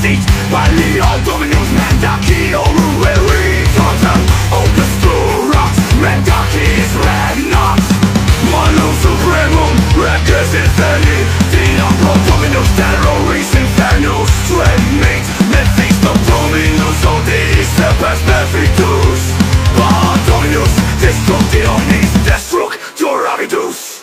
seat 빨리 어둠은 맨다키 오르웨 리턴 오케스트라 맨다키 is red not Manu supremum records infinity Dinam pro dominus terroris infernus Tremate methinks the dominus Odis sepes perfectus Pa dominus destructionis destructoravidus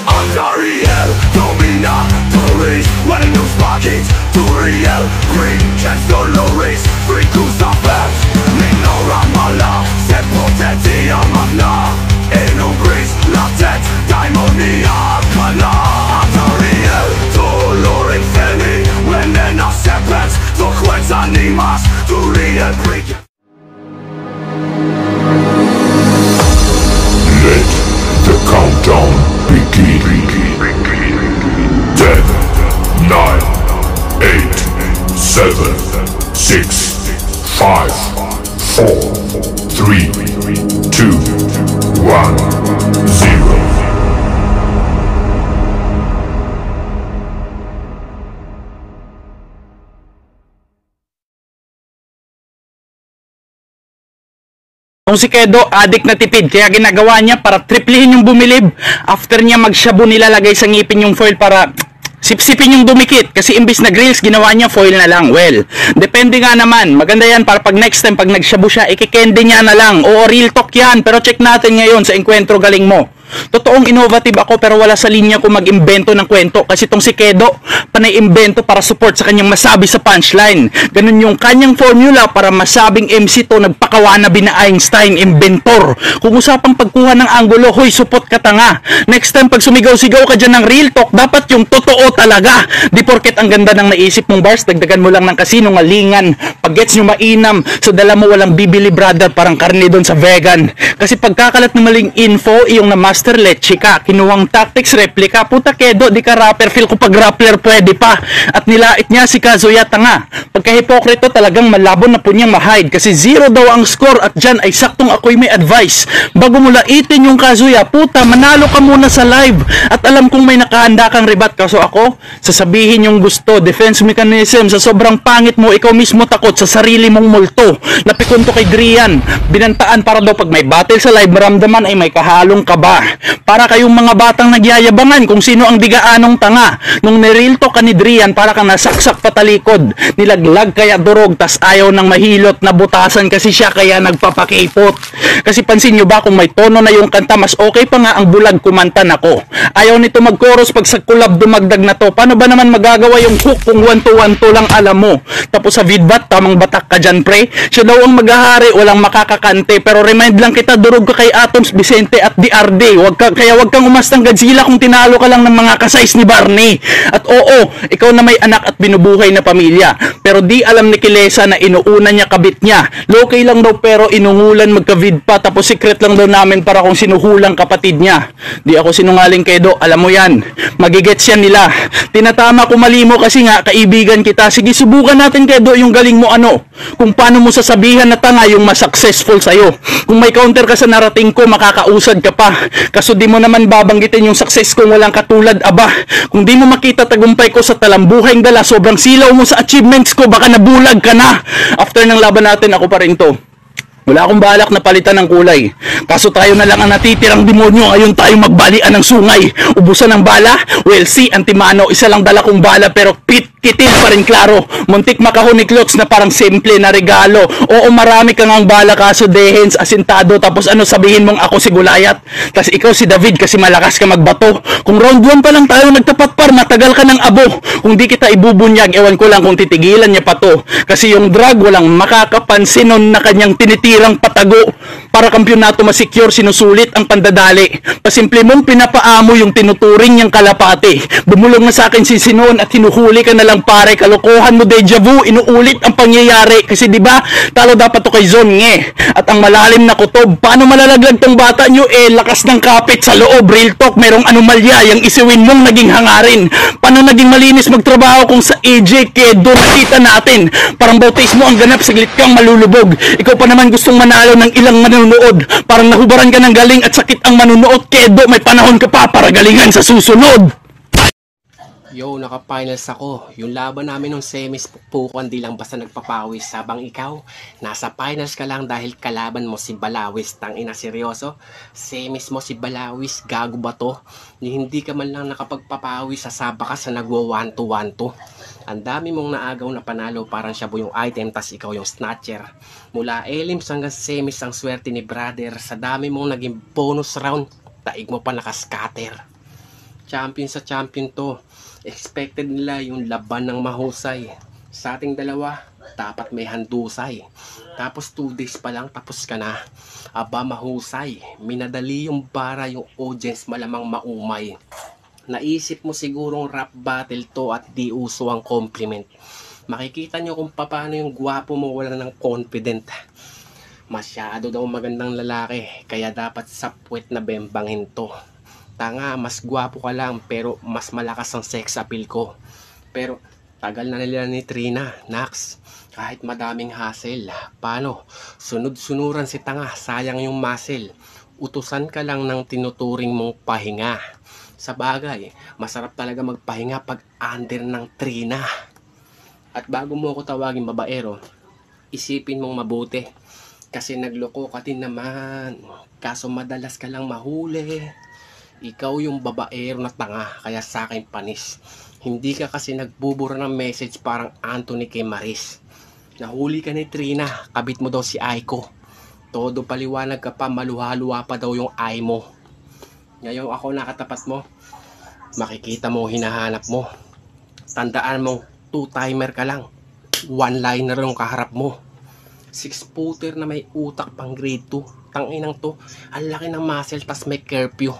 Andariel dominatoris Venus magit Turiel green chancellores Fricus affect Minora mala Sed potentia magna Enubris latet Daimonia cana Andariel dolor infini Venena serpens Doquens animas Turiel break Let the countdown begin. 10, 9, 8, 7, 6, 5, 4, 3, 2, 1, 0. Kung si Kedo, adik na tipid, kaya ginagawa niya para triplihin yung bumilib. After niya magshabu, nilalagay sa ngipin yung foil para sipsipin yung dumikit. Kasi imbis na grills, ginawa niya foil na lang. Well, depende nga naman. Maganda yan para pag next time, pag nagshabu siya, ikikende niya na lang. Oo, real talk yan. Pero check natin ngayon sa Encuentro Galing Mo. Totoong innovative ako pero wala sa linya ko mag-imbento ng kwento kasi itong si Kedo panay-imbento para support sa kanyang masabi sa punchline. Ganun yung kanyang formula para masabing MC to nagpakawanabi na Einstein, inventor. Kung usapang pagkuha ng angulo, hoy support ka tanga. Next time pag sumigaw-sigaw ka dyan ng real talk, dapat yung totoo talaga. Di porket ang ganda ng naisip mong bars, dagdagan mo lang ng kasinungalingan. Pag gets nyo mainam, sa dala mo walang bibili brother, parang karne doon sa vegan. Kasi pagkakalat ng maling info, iyong na Master Leche ka, kinuwang tactics replica, puta Kedo, di ka rapper, feel ko pag rappler pwede pa. At nilait niya si Kazuya tanga. Pagka-hipokrito talagang malabo na po niyang ma-hide kasi 0 daw ang score at dyan ay saktong ako'y may advice. Bago mo laitin yung Kazuya, puta, manalo ka muna sa live. At alam kong may nakahanda kang rebat, kaso ako, sasabihin yung gusto, defense mechanism, sa sobrang pangit mo, ikaw mismo takot sa sarili mong multo. Napikon to kay Drian, binantaan para daw pag may battle sa live, maramdaman ay may kahalong kaba. Para kayong mga batang nagyayabangan kung sino ang digaanong tanga. Nung nireal talk ka ni Drian, para kang nasaksak patalikod. Nilaglag kaya durog, tas ayaw ng mahilot, nabutasan kasi siya kaya nagpapakipot. Kasi pansin nyo ba kung may tono na yung kanta, mas okay pa nga ang bulag kumanta nako. Ayaw nito mag-chorus pag sa collab dumagdag na to. Paano ba naman magagawa yung hook kung 1-2-1-2 lang alam mo? Tapos sa vidbat, tamang batak ka dyan pre. Siya daw ang maghahari, walang makakakante. Pero remind lang kita, durog ka kay Atoms, Vicente at DRD. Kaya wag kang umastang Godzilla kung tinalo ka lang ng mga kasize ni Barney. At oo, ikaw na may anak at binubuhay na pamilya. Pero di alam ni Kilesa na inuuna niya kabit niya. Low-key lang daw pero inungulan magka-vid pa. Tapos secret lang daw namin para kung sinuhulang kapatid niya. Di ako sinungaling Kedo, alam mo yan. Magigets yan nila. Tinatama ko mali mo kasi nga kaibigan kita. Sige subukan natin Kedo yung galing mo ano. Kung paano mo sasabihan na tanga yung mas successful sa'yo. Kung may counter ka sa narating ko, makakausad ka pa. Kaso di mo naman babanggitin yung success kung walang katulad aba. Kung di mo makita tagumpay ko sa talambuhang dala, sobrang silaw mo sa achievements ko, baka nabulag ka na. After ng laban natin, ako pa rin to. Wala akong balak na palitan ng kulay. Kaso tayo na lang ang natitirang demonyo. Ngayon tayo magbalian ng sungay. Ubusan ng bala? Well, si Antimano, isa lang dala kong bala pero kitil pa rin klaro. Muntik makahuni clothes na parang simple na regalo. Oo, marami kang ang bala kaso dehens asintado. Tapos ano sabihin mong ako si Gulayat? Tapos ikaw si David kasi malakas ka magbato. Kung round 1 pa lang tayo nagtapat par, matagal ka ng abo. Kung di kita ibubunyag, ewan ko lang kung titigilan niya pa to. Kasi yung drug walang makakapansin nun na kanyang tinitirang patago. Para kampyonato masecure, sinusulit ang pandadali. Pasimple mong pinapaamo yung tinuturing niyang kalapate. Bumulong na sa akin si Sinon at hinuhuli ka na lang pare. Kalokohan mo deja vu, inuulit ang pangyayari. Kasi diba, talo dapat to kay Zon nge. At ang malalim na kutob, paano malalaglag tong bata nyo? Lakas ng kapit sa loob, real talk, merong anomalya. Yung isiwin mong naging hangarin. Paano naging malinis magtrabaho kung sa AJ Kedo nakita natin? Parang bautismo ang ganap, saglit kang malulubog. Ikaw pa naman gustong manalo ng ilang manunood. Parang nahubaran ka ng galing at sakit ang manunood. Kedo, may panahon ka pa para galingan sa susunod. Yo, naka-finals ako. Yung laban namin nung semis, pupukan di lang basta nagpapawis. Sabang ikaw, nasa finals ka lang dahil kalaban mo si Balawis. Tangina, seryoso? Semis mo si Balawis, gago ba to? Hindi ka man lang nakapagpapawis, sasaba ka sa nagwa 1-2-1-2. Ang dami mong naagaw na panalo, parang siya yung item, tas ikaw yung snatcher. Mula elims hanggang semis ang swerte ni brother. Sa dami mong naging bonus round, taig mo pa nakascatter. Champion sa champion to. Expected nila yung laban ng mahusay. Sa ating dalawa, dapat may handusay. Tapos 2 days pa lang tapos ka na. Aba, mahusay. Minadali yung bara, yung audience malamang maumay. Naisip mo sigurong rap battle to at di uso ang compliment. Makikita nyo kung paano yung gwapo mo wala ng confident. Masyado daw magandang lalaki, kaya dapat sapwet na bembangin to. Tanga, mas gwapo ka lang pero mas malakas ang sex appeal ko. Pero tagal na nila ni Trina, Nax. Kahit madaming hassle. Paano? Sunod-sunuran si tanga, sayang yung muscle. Utusan ka lang ng tinuturing mong pahinga. Sa bagay, masarap talaga magpahinga pag under ng Trina. At bago mo ako tawagin babaero, isipin mong mabuti. Kasi nagloko ka din naman. Kaso madalas ka lang mahuli. Ikaw yung babaero na tanga, kaya sa akin panis. Hindi ka kasi nagbubura ng message parang Anthony kay Maris. Nahuli ka ni Trina, kabit mo daw si Aiko. Todo paliwanag ka pa, maluha-luha pa daw yung eye mo. Ngayon ako nakatapat mo, makikita mo hinahanap mo. Tandaan mo, 2-timer ka lang. 1-liner yung kaharap mo. 6-footer na may utak pang grade 2. Tanginang to, ang laki ng muscle tas may curfew.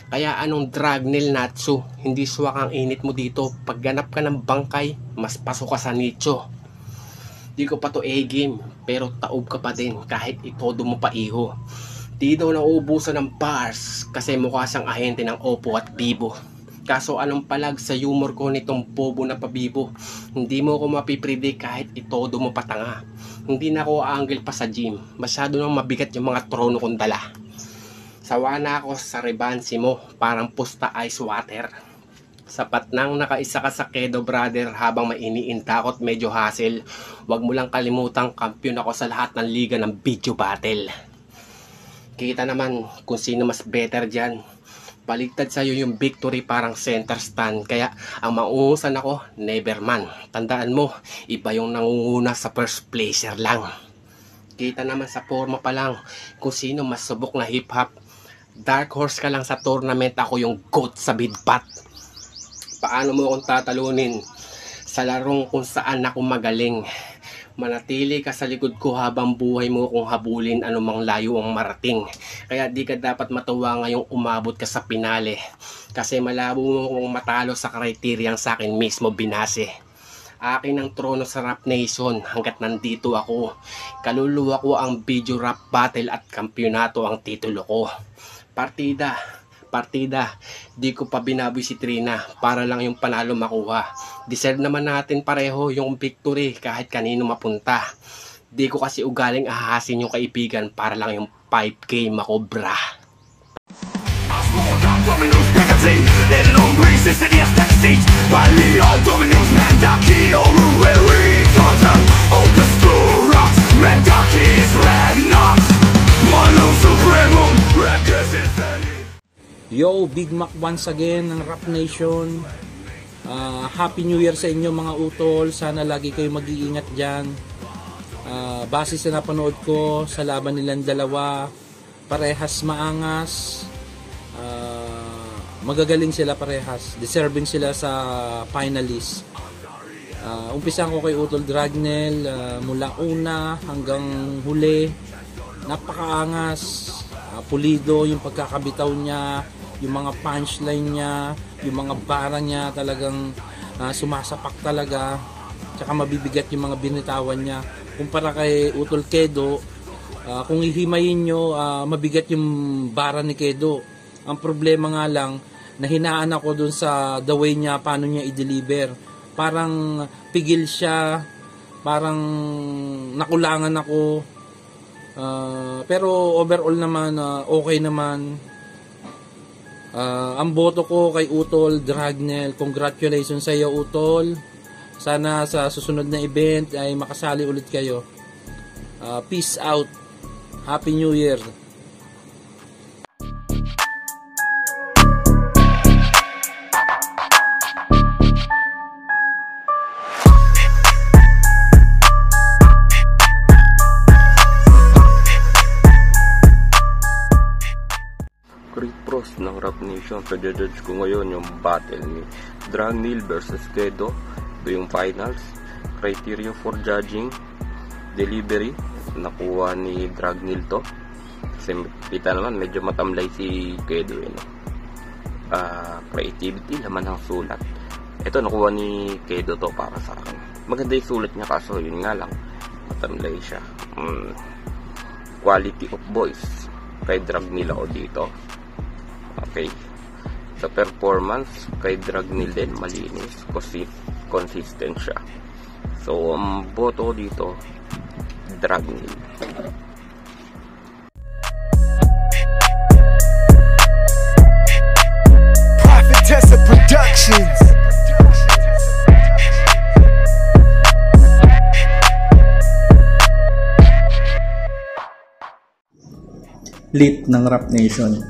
Kaya anong Dragnel Natsu, hindi swak ang init mo dito. Pag ganap ka ng bangkay, mas pasok ka sa nicho. Di ko pa to A-game, pero taob ka pa din kahit itodo mo pa iho. Di daw nauubusan ng bars, kasi mukha siyang ahente ng Oppo at Vivo. Kaso anong palag sa humor ko nitong bobo na pabibo. Hindi mo ko mapipredict kahit itodo mo patanga. Hindi na ako angle pa sa gym, masyado nang mabigat yung mga trono kong dala. Sawa na ako sa rebansi mo, parang pusta ice water. Sapat nang nakaisa ka sa Kedo brother habang may iniintakot medyo hassle. Huwag mo lang kalimutang kampiyon ako sa lahat ng liga ng video battle. Kita naman kung sino mas better dyan. Baligtad sa'yo yung victory parang center stand. Kaya ang maungusan ako, never man. Tandaan mo, iba yung nangunguna sa first placer lang. Kita naman sa forma pa lang kung sino mas subok na hip hop. Dark horse ka lang sa tournament, ako yung GOAT sa bidpat. Paano mo akong tatalunin sa larong kung saan ako magaling? Manatili ka sa likod ko habang buhay mo kung habulin anumang layo ang marating. Kaya di ka dapat matuwa ngayong umabot ka sa pinale. Kasi malabo mo kung matalo sa kriteryang sa akin mismo binase. Akin ang trono sa Rap Nation hanggat nandito ako. Kaluluwa ko ang video rap battle at kampyonato ang titulo ko. Partida, di ko pa binaboy si Trina para lang yung panalo makuha. Deserve naman natin pareho yung victory kahit kanino mapunta. Di ko kasi ugaling ahasin yung kaibigan para lang yung 5K makobra. Yo, Big Mac once again ng Rap Nation. Happy New Year sa inyo mga utol. Sana lagi kayo mag-iingat dyan. Base sa napanood ko sa laban nilang dalawa, parehas maangas. Magagaling sila parehas. Deserving sila sa finalist. Umpisan ko kay Utol Dragnel mula una hanggang huli. Napakaangas. Pulido yung pagkakabitaw niya, yung mga punchline niya, yung mga bara niya talagang sumasapak talaga. Tsaka mabibigat yung mga binitawan niya. Kumpara kay Utol Kedo, kung ihimayin nyo, mabigat yung bara ni Kedo. Ang problema nga lang, nahinaan ako dun sa the way niya, paano niya i-deliver. Parang pigil siya, parang nakulangan ako. Pero overall naman, okay naman. Ang boto ko kay Utol Dragnel. Congratulations sa iyo, Utol. Sana sa susunod na event ay makasali ulit kayo. Peace out. Happy New Year. Great pros ng Rap Nation. Pwede-judge ko ngayon yung battle ni Dragnil versus Kedo. Ito yung finals. Criteria for judging: delivery, nakuha ni Dragnil to. Kasi kita naman medyo matamlay si Kedo, no? Creativity, laman ng sulat. Ito nakuha ni Kedo to para sa akin. Maganda yung sulat niya, kaso yun nga lang, matamlay siya. Quality of voice, kay Dragnil ako dito. Okay. Sa performance, kay Dragnil din, malinis, consistent siya. So, ang boto dito, Dragnil. Prophetessa Productions. Lit ng Rap Nation.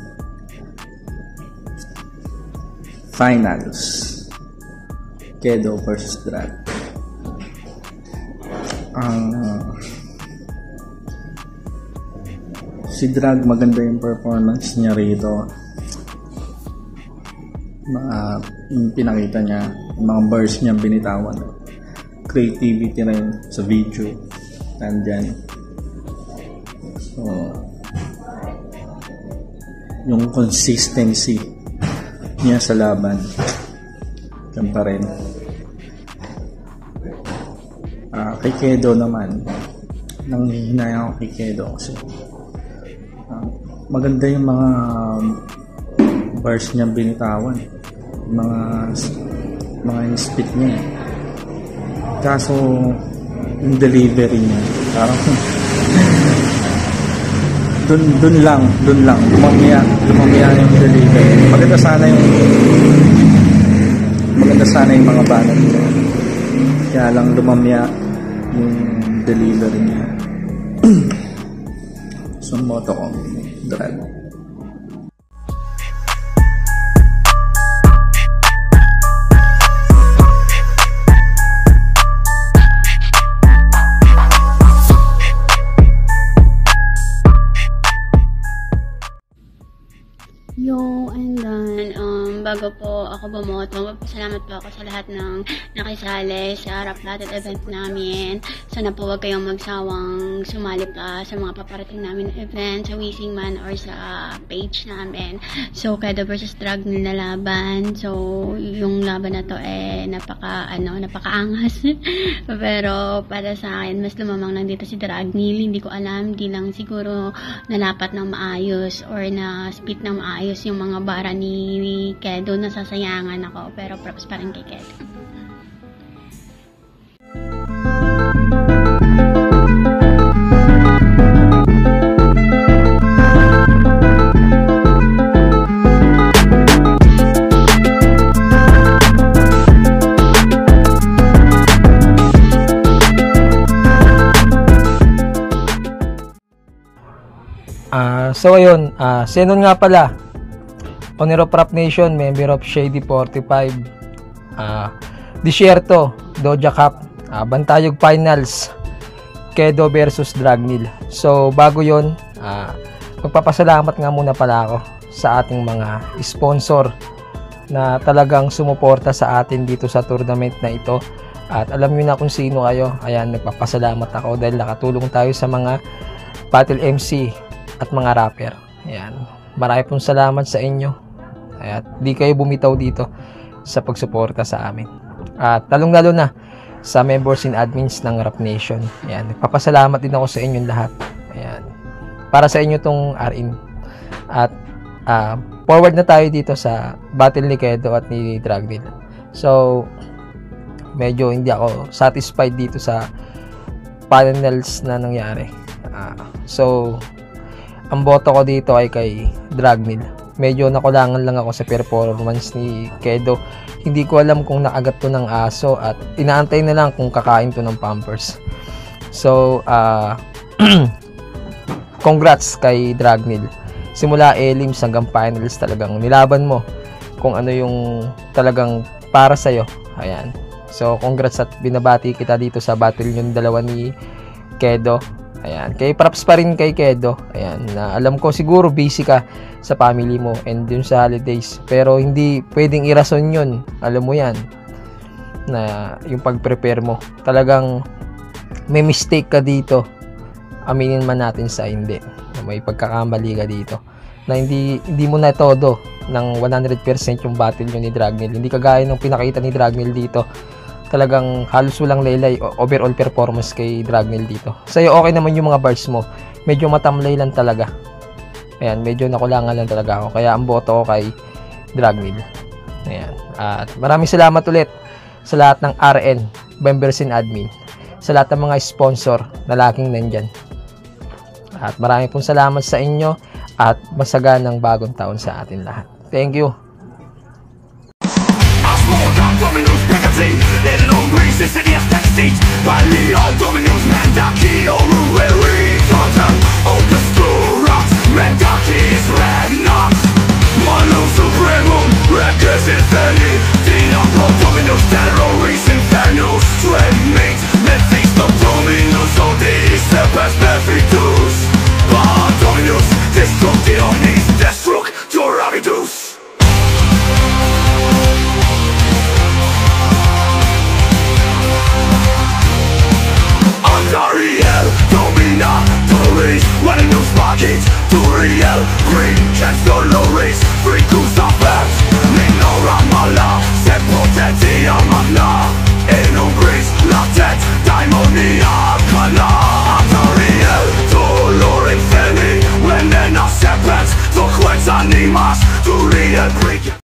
Finals. Kedo versus Drag. Si Drag, maganda yung performance niya rito. Yung pinakita niya, yung mga bars niya binitawan. Creativity rin sa video. Nandyan. So, yung consistency niya sa laban, yan pa rin. Kay Kedo naman, nanghihinayang ako kay Kedo kasi maganda yung mga bars niya binitawan, mga spit niya. Kaso yung delivery niya parang dun lang lumamya yung delivery. Maganda sana yung mga banat niya, kaya lang lumamya yung delivery niya. So moto ko Drag. Yo, and then, bago po ako bumoto, magpasalamat po ako sa lahat ng nakisali sa Rap Battle event namin. Sana po huwag kayong magsawang sumali pa sa mga paparating namin na event sa Wishing Man or sa page namin. So, Kedo versus Dragnil na laban. So, yung laban na to napakaangas. Pero, para sa akin, mas lumamang lang dito si Dragnil. Hindi ko alam, di lang siguro nalapat ng maayos or na spit ng maayos yung mga bara ni Kedo. Nasasayangan ako, pero props pa rin kay Kedo. So ayun, Senon nga pala, owner of Rap Nation, member of Shady 45, Desierto, Doja Cat, Bantayog Finals, Kedo versus Dragnil. So bago yon, magpapasalamat nga muna pala ako sa ating mga sponsor na talagang sumuporta sa atin dito sa tournament na ito. At alam niyo na kung sino kayo. Ayan, nagpapasalamat ako dahil nakatulong tayo sa mga battle MC at mga rapper. Ayan, marami pong salamat sa inyo. At di kayo bumitaw dito sa pagsuporta sa amin. At lalong-lalo na sa members and admins ng Rap Nation. Ayan, nagpapasalamat din ako sa inyong lahat. Ayan, para sa inyo tong RN. At forward na tayo dito sa battle ni Kedo at ni Dragnil. So, medyo hindi ako satisfied dito sa panels na nangyari. So, ang boto ko dito ay kay Dragneel. Medyo nakulangan lang ako sa performance ni Kedo. Hindi ko alam kung nakagat to ng aso at inaantay na lang kung kakain to ng Pampers. So, congrats kay Dragneel. Simula elims hanggang finals talagang nilaban mo kung ano yung talagang para sa'yo. Ayan. So, congrats at binabati kita dito sa battle yung dalawa ni Kedo. Ayan. Kay props pa rin kay Kedo. Ayan. Na alam ko siguro busy ka sa family mo and dun sa holidays. Pero hindi pwedeng irason yun. Alam mo yan. Na yung pag-prepare mo. Talagang may mistake ka dito. Aminin man natin sa hindi. May pagkakamali ka dito. Na hindi mo na todo ng 100% yung battle nyo ni Dragneel. Hindi kagaya ng pinakita ni Dragneel dito. Talagang halos walang lelay overall performance kay Dragneel dito. Sa'yo okay naman yung mga bars mo. Medyo matamlay lang talaga. Ayan, medyo nakulangan lang talaga ako. Kaya ang boto ko kay Dragneel. Ayan. At maraming salamat ulit sa lahat ng RN, members and admin. Sa lahat ng mga sponsor na laging nandyan. At maraming pong salamat sa inyo at masaganang bagong taon sa atin lahat. Thank you. Supremo, records infinity, Dino, Dominus, Terror.